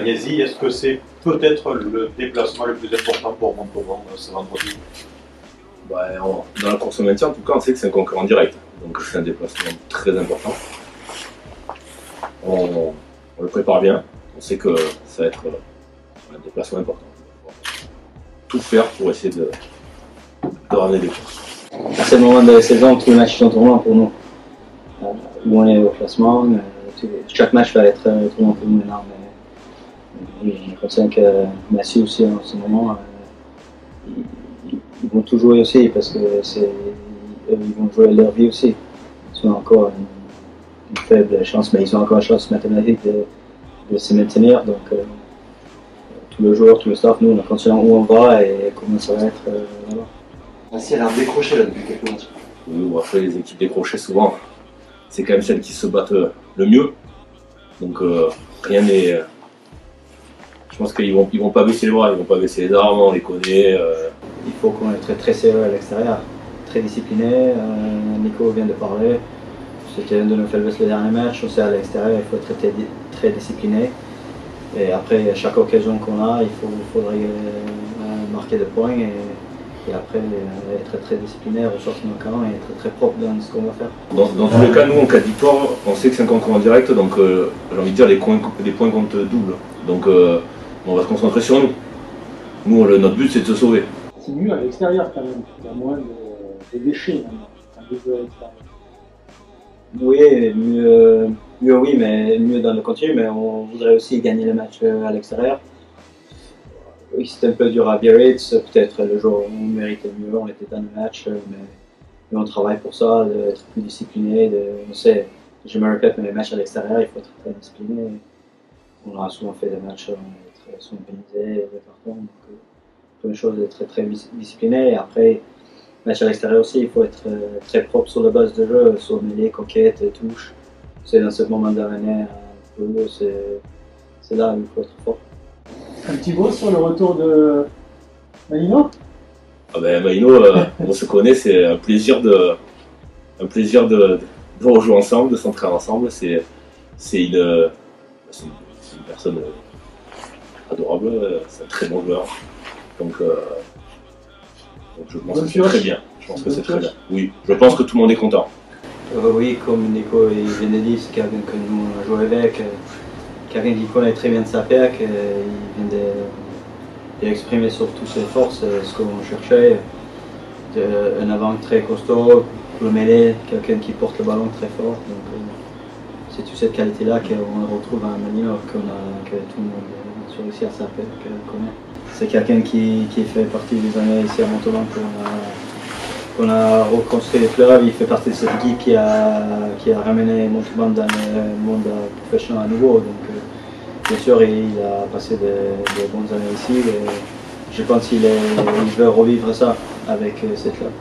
Magnésie. Est-ce que c'est peut-être le déplacement le plus important pour Montauban ce vendredi? Dans la course au maintien, en tout cas, on sait que c'est un concurrent direct. Donc c'est un déplacement très important. On le prépare bien. On sait que ça va être un déplacement important. Tout faire pour essayer de ramener des courses. C'est le moment de la saison, tous les matchs sont tournants pour nous. Où on est au classement, chaque match va être tournant pour nous maintenant. Mais je conscient que Massy aussi en ce moment, ils vont tout jouer aussi parce que ils vont jouer leur vie aussi. Ils ont encore une faible chance, mais ils ont encore une chance mathématique de se maintenir. Donc tous les joueurs, tout le staff, nous on est conscient où on va et comment ça va être. Voilà. Massy elle a décroché là depuis quelques matchs. Oui, après les équipes décrochées souvent, c'est quand même celles qui se battent le mieux. Donc rien n'est. Je pense qu'ils vont pas baisser les bras, ils vont pas baisser les armes, on les connaît. Il faut qu'on est très sérieux à l'extérieur, très discipliné. Nico vient de parler. C'était un de nos faiblesses le dernier match. On sait à l'extérieur, il faut être très discipliné. Et après, à chaque occasion qu'on a, il faudrait marquer des points et après être très discipliné, ressortir nos camps et être très propre dans ce qu'on va faire. Dans tous les cas, nous en cas de victoire, on sait que c'est un concurrent direct, donc j'ai envie de dire les points comptent double. Donc on va se concentrer sur nous. Nous, notre but c'est de se sauver. C'est mieux à l'extérieur quand même, il y a moins de déchets maintenant, quand on joue à l'extérieur. Oui, mieux oui, mais mieux dans le continu, mais on voudrait aussi gagner le match à l'extérieur. Oui, c'était un peu dur à Biarritz, peut-être le jour où on méritait mieux, on était dans le match, mais on travaille pour ça, d'être plus discipliné. On sait, je me répète, mais les matchs à l'extérieur, il faut être très discipliné. On a souvent fait des matchs très organisés, des cartons, donc une chose d'être très discipliné. Et après, match à l'extérieur aussi, il faut être très propre sur la base de jeu, sur mêlée, coquette, touche. C'est dans ce moment de l'année, c'est là où il faut être fort. Un petit mot sur le retour de Malino? Malino, on se connaît, c'est un plaisir de rejouer ensemble, de s'entraîner ensemble. C'est une personne adorable, c'est un très bon joueur. Donc je pense que c'est très bien. Je pense que c'est très bien. Oui, je pense que tout le monde est content. Oui, comme Nico vient de dire, c'est quelqu'un que nous on a joué avec, quelqu'un qui connaît très bien sa PEC, il vient d'exprimer sur toutes ses forces ce qu'on cherchait. Un avant très costaud, le mêlée, quelqu'un qui porte le ballon très fort. Donc c'est toute cette qualité-là qu'on retrouve à Malino, que tout le monde sur ici à sa PEC connaît. C'est quelqu'un qui fait partie des années ici à Montauban qu'on a reconstruit le club. Il fait partie de cette équipe qui a ramené Montauban dans le monde professionnel à nouveau. Donc, bien sûr, il a passé de bonnes années ici et je pense qu'il veut revivre ça avec cette club.